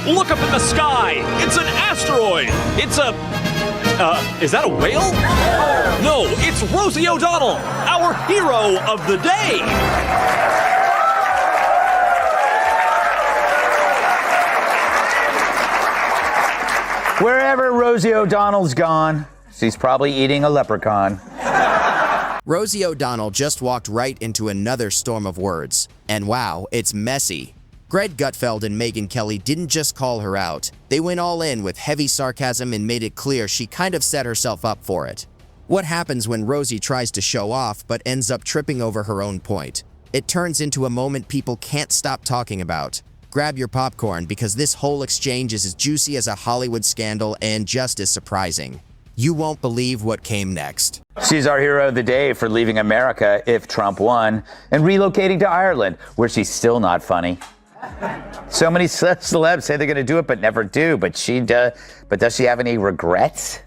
Look up in the sky. It's an asteroid. It's a... is that a whale? No, it's Rosie O'Donnell, our hero of the day. Wherever Rosie O'Donnell's gone, she's probably eating a leprechaun. Rosie O'Donnell just walked right into another storm of words. And wow, it's messy. Greg Gutfeld and Megyn Kelly didn't just call her out. They went all in with heavy sarcasm and made it clear she kind of set herself up for it. What happens when Rosie tries to show off but ends up tripping over her own point? It turns into a moment people can't stop talking about. Grab your popcorn because this whole exchange is as juicy as a Hollywood scandal and just as surprising. You won't believe what came next. She's our hero of the day for leaving America if Trump won and relocating to Ireland, where she's still not funny. So many celebs say they're going to do it but never do. But does she have any regrets?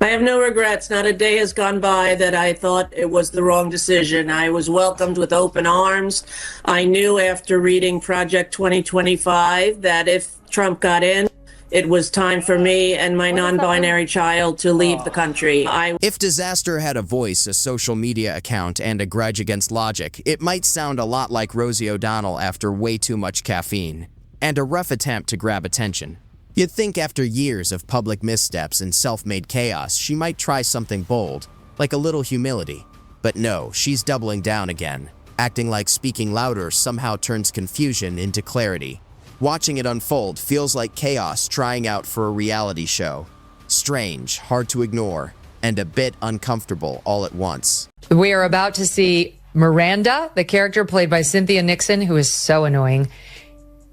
I have no regrets. Not a day has gone by that I thought it was the wrong decision. I was welcomed with open arms. I knew after reading Project 2025 that if Trump got in, it was time for me and my non-binary child to leave the country. If disaster had a voice, a social media account, and a grudge against logic, it might sound a lot like Rosie O'Donnell after way too much caffeine, and a rough attempt to grab attention. You'd think after years of public missteps and self-made chaos, she might try something bold, like a little humility. But no, she's doubling down again, acting like speaking louder somehow turns confusion into clarity. Watching it unfold feels like chaos trying out for a reality show. Strange, hard to ignore, and a bit uncomfortable all at once. We are about to see Miranda, the character played by Cynthia Nixon, who is so annoying,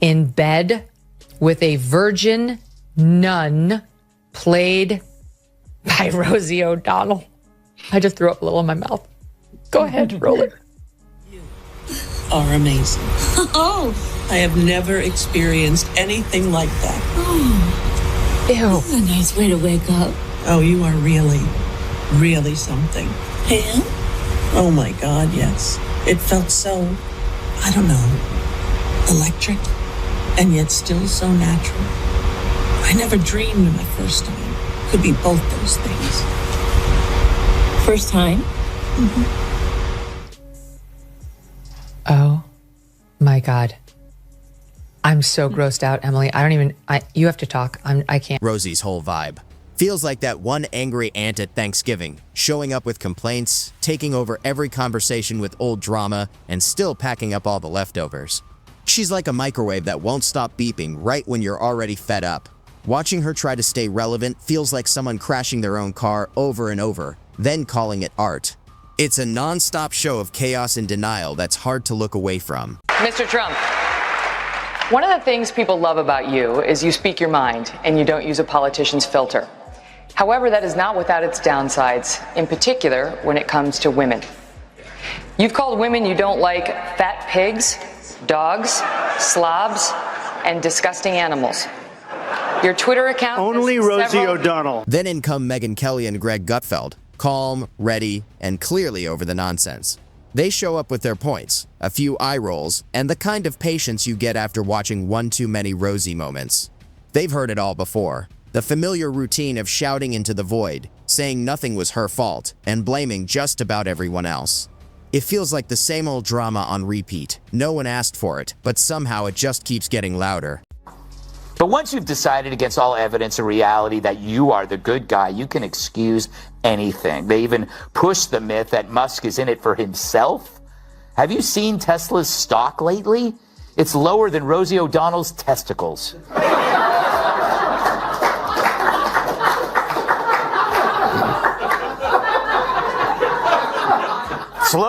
in bed with a virgin nun played by Rosie O'Donnell. I just threw up a little in my mouth. Go ahead, roll it. You are amazing. Oh. I have never experienced anything like that. Oh. Ew. That's a nice way to wake up. Oh, you are really, really something. And? Oh my God, yes. It felt so, I don't know, electric, and yet still so natural. I never dreamed my first time could be both those things. First time? Mm-hmm. Oh my God. I'm so grossed out, Emily. You have to talk. I can't. Rosie's whole vibe feels like that one angry aunt at Thanksgiving, showing up with complaints, taking over every conversation with old drama, and still packing up all the leftovers. She's like a microwave that won't stop beeping right when you're already fed up. Watching her try to stay relevant feels like someone crashing their own car over and over, then calling it art. It's a non-stop show of chaos and denial that's hard to look away from. Mr. Trump, one of the things people love about you is you speak your mind and you don't use a politician's filter. However, that is not without its downsides, in particular when it comes to women. You've called women you don't like fat pigs, dogs, slobs, and disgusting animals. Your Twitter account... Only Rosie O'Donnell. Then in come Megyn Kelly and Greg Gutfeld, calm, ready, and clearly over the nonsense. They show up with their points, a few eye rolls, and the kind of patience you get after watching one too many Rosie moments. They've heard it all before. The familiar routine of shouting into the void, saying nothing was her fault, and blaming just about everyone else. It feels like the same old drama on repeat. No one asked for it, but somehow it just keeps getting louder. But once you've decided against all evidence and reality that you are the good guy, you can excuse anything. They even push the myth that Musk is in it for himself. Have you seen Tesla's stock lately? It's lower than Rosie O'Donnell's testicles.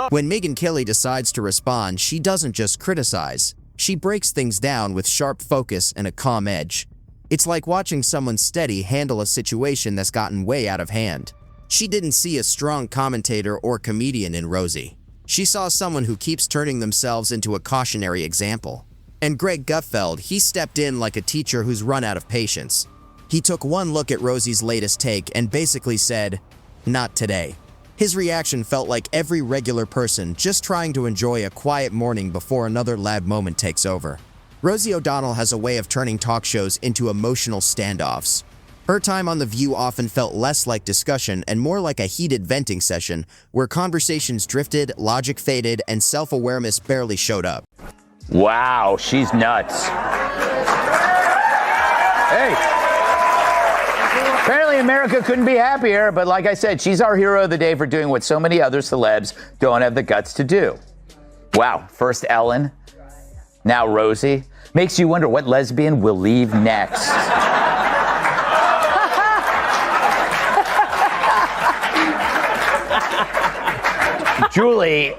When Megyn Kelly decides to respond, she doesn't just criticize. She breaks things down with sharp focus and a calm edge. It's like watching someone steady handle a situation that's gotten way out of hand. She didn't see a strong commentator or comedian in Rosie. She saw someone who keeps turning themselves into a cautionary example. And Greg Gutfeld, he stepped in like a teacher who's run out of patience. He took one look at Rosie's latest take and basically said, "Not today." His reaction felt like every regular person just trying to enjoy a quiet morning before another loud moment takes over. Rosie O'Donnell has a way of turning talk shows into emotional standoffs. Her time on The View often felt less like discussion and more like a heated venting session where conversations drifted, logic faded, and self-awareness barely showed up. Wow, she's nuts. Hey. Apparently America couldn't be happier, but like I said, she's our hero of the day for doing what so many other celebs don't have the guts to do. Wow, first Ellen, now Rosie. Makes you wonder what lesbian will leave next. Julie,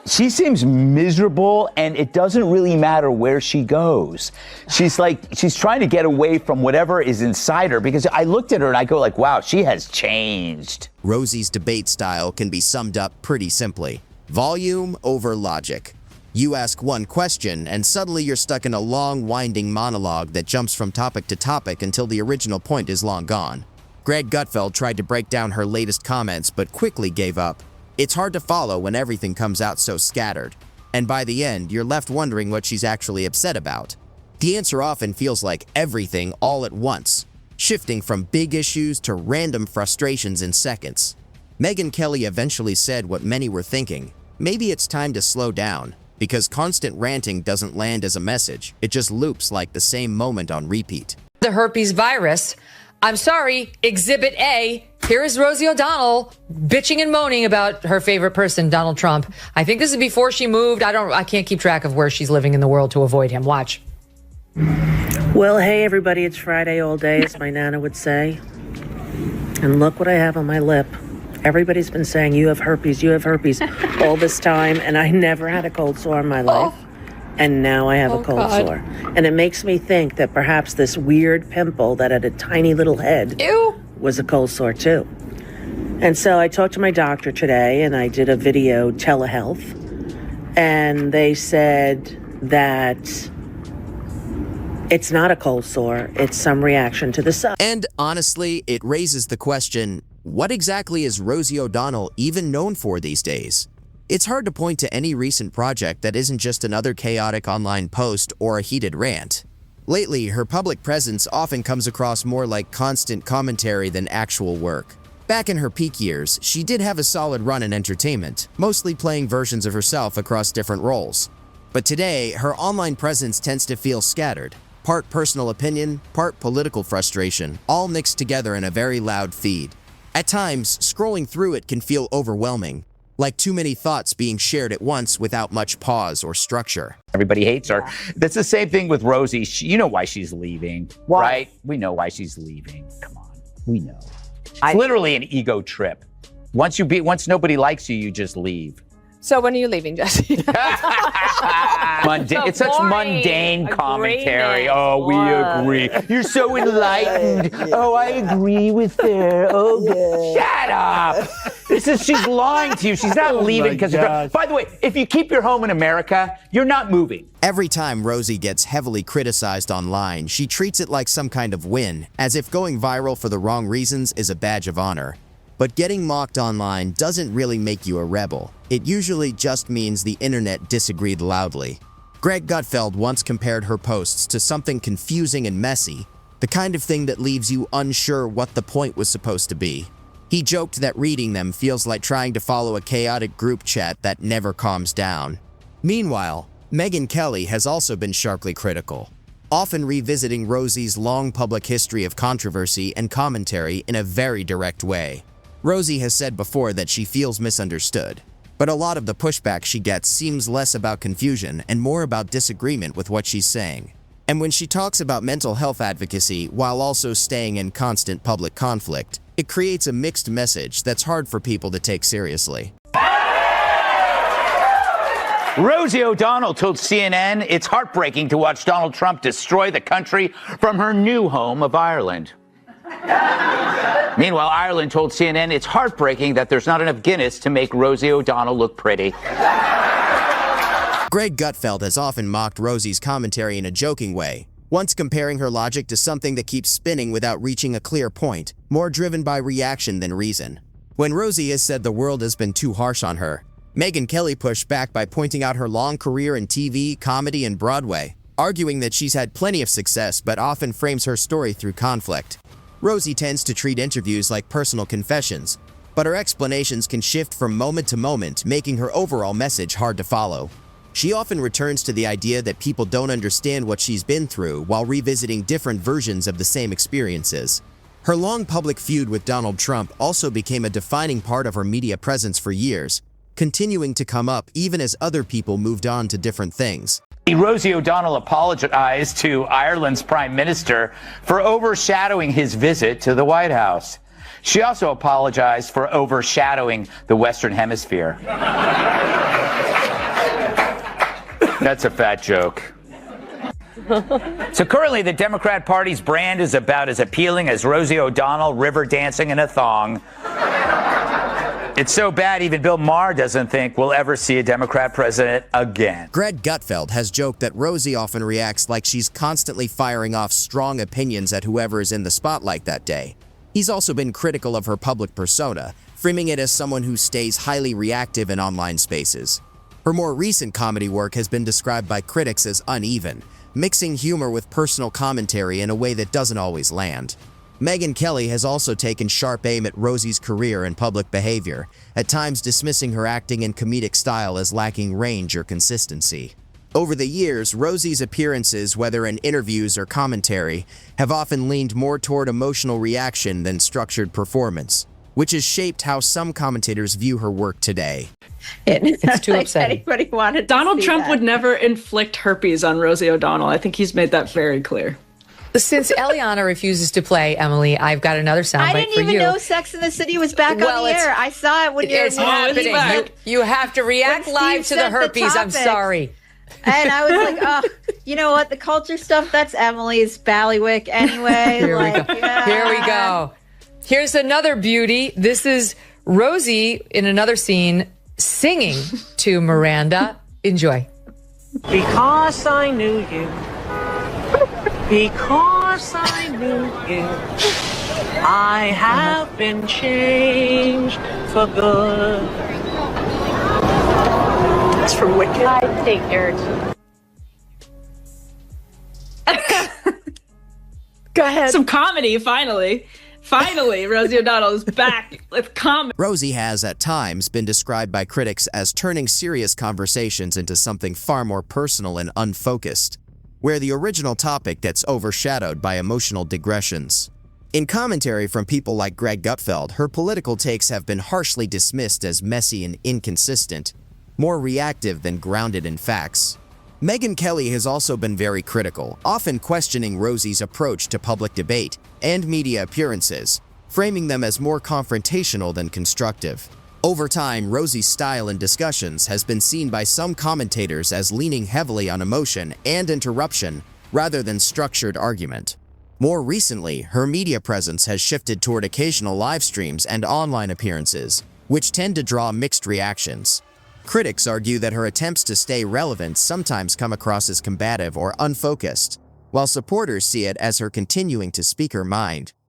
she seems miserable, and it doesn't really matter where she goes. She's trying to get away from whatever is inside her, because I looked at her and I go like, wow, she has changed. Rosie's debate style can be summed up pretty simply. Volume over logic. You ask one question, and suddenly you're stuck in a long, winding monologue that jumps from topic to topic until the original point is long gone. Greg Gutfeld tried to break down her latest comments, but quickly gave up. It's hard to follow when everything comes out so scattered, and by the end, you're left wondering what she's actually upset about. The answer often feels like everything all at once, shifting from big issues to random frustrations in seconds. Megyn Kelly eventually said what many were thinking. Maybe it's time to slow down, because constant ranting doesn't land as a message. It just loops like the same moment on repeat. The herpes virus. I'm sorry, Exhibit A. Here is Rosie O'Donnell bitching and moaning about her favorite person, Donald Trump. I think this is before she moved. I can't keep track of where she's living in the world to avoid him. Watch. Well, hey, everybody, it's Friday all day, as my Nana would say. And look what I have on my lip. Everybody's been saying, you have herpes all this time, and I never had a cold sore in my life. And now I have a cold sore. And it makes me think that perhaps this weird pimple that had a tiny little head was a cold sore too. And so I talked to my doctor today, and I did a video telehealth, and they said that it's not a cold sore, it's some reaction to the sun. And honestly, it raises the question, what exactly is Rosie O'Donnell even known for these days? It's hard to point to any recent project that isn't just another chaotic online post or a heated rant. Lately, her public presence often comes across more like constant commentary than actual work. Back in her peak years, she did have a solid run in entertainment, mostly playing versions of herself across different roles. But today, her online presence tends to feel scattered. Part personal opinion, part political frustration, all mixed together in a very loud feed. At times, scrolling through it can feel overwhelming, like too many thoughts being shared at once without much pause or structure. Everybody hates her. That's the same thing with Rosie. You know why she's leaving, right? We know why she's leaving. Come on, we know. It's literally an ego trip. Once nobody likes you, you just leave. So when are you leaving, Jesse? It's such mundane commentary. Oh, we agree. You're so enlightened. Oh, I agree with her. Oh, shut up. She's lying to you. She's not leaving because of her. By the way, if you keep your home in America, you're not moving. Every time Rosie gets heavily criticized online, she treats it like some kind of win, as if going viral for the wrong reasons is a badge of honor. But getting mocked online doesn't really make you a rebel. It usually just means the internet disagreed loudly. Greg Gutfeld once compared her posts to something confusing and messy, the kind of thing that leaves you unsure what the point was supposed to be. He joked that reading them feels like trying to follow a chaotic group chat that never calms down. Meanwhile, Megyn Kelly has also been sharply critical, often revisiting Rosie's long public history of controversy and commentary in a very direct way. Rosie has said before that she feels misunderstood, but a lot of the pushback she gets seems less about confusion and more about disagreement with what she's saying. And when she talks about mental health advocacy while also staying in constant public conflict, it creates a mixed message that's hard for people to take seriously. Rosie O'Donnell told CNN it's heartbreaking to watch Donald Trump destroy the country from her new home of Ireland. Meanwhile, Ireland told CNN it's heartbreaking that there's not enough Guinness to make Rosie O'Donnell look pretty. Greg Gutfeld has often mocked Rosie's commentary in a joking way, once comparing her logic to something that keeps spinning without reaching a clear point, more driven by reaction than reason. When Rosie has said the world has been too harsh on her, Megyn Kelly pushed back by pointing out her long career in TV, comedy, and Broadway, arguing that she's had plenty of success but often frames her story through conflict. Rosie tends to treat interviews like personal confessions, but her explanations can shift from moment to moment, making her overall message hard to follow. She often returns to the idea that people don't understand what she's been through while revisiting different versions of the same experiences. Her long public feud with Donald Trump also became a defining part of her media presence for years, continuing to come up even as other people moved on to different things. Rosie O'Donnell apologized to Ireland's Prime Minister for overshadowing his visit to the White House. She also apologized for overshadowing the Western Hemisphere. That's a fat joke. So currently, the Democrat Party's brand is about as appealing as Rosie O'Donnell river dancing in a thong. It's so bad even Bill Maher doesn't think we'll ever see a Democrat president again. Greg Gutfeld has joked that Rosie often reacts like she's constantly firing off strong opinions at whoever is in the spotlight that day. He's also been critical of her public persona, framing it as someone who stays highly reactive in online spaces. Her more recent comedy work has been described by critics as uneven, mixing humor with personal commentary in a way that doesn't always land. Megyn Kelly has also taken sharp aim at Rosie's career and public behavior, at times dismissing her acting and comedic style as lacking range or consistency. Over the years, Rosie's appearances, whether in interviews or commentary, have often leaned more toward emotional reaction than structured performance, which has shaped how some commentators view her work today. It's too upsetting. Anybody wanted Donald Trump would never inflict herpes on Rosie O'Donnell. I think he's made that very clear. Since Eliana refuses to play, Emily, I've got another soundbite for you. I didn't even know Sex and the City was back on the air. I saw it when it's happening. You have to react live to the herpes. I'm sorry. And I was like, oh, you know what? The culture stuff, that's Emily's ballywick anyway. Here we go. Yeah. Here we go. Here's another beauty. This is Rosie in another scene singing to Miranda. Enjoy. Because I knew you. Because I knew you. I have been changed for good. That's from Wicked. I take Eric. Go ahead. Some comedy, finally. Finally, Rosie O'Donnell is back with comedy. Rosie has, at times, been described by critics as turning serious conversations into something far more personal and unfocused, where the original topic gets overshadowed by emotional digressions. In commentary from people like Greg Gutfeld, her political takes have been harshly dismissed as messy and inconsistent, more reactive than grounded in facts. Megyn Kelly has also been very critical, often questioning Rosie's approach to public debate and media appearances, framing them as more confrontational than constructive. Over time, Rosie's style in discussions has been seen by some commentators as leaning heavily on emotion and interruption rather than structured argument. More recently, her media presence has shifted toward occasional live streams and online appearances, which tend to draw mixed reactions. Critics argue that her attempts to stay relevant sometimes come across as combative or unfocused, while supporters see it as her continuing to speak her mind.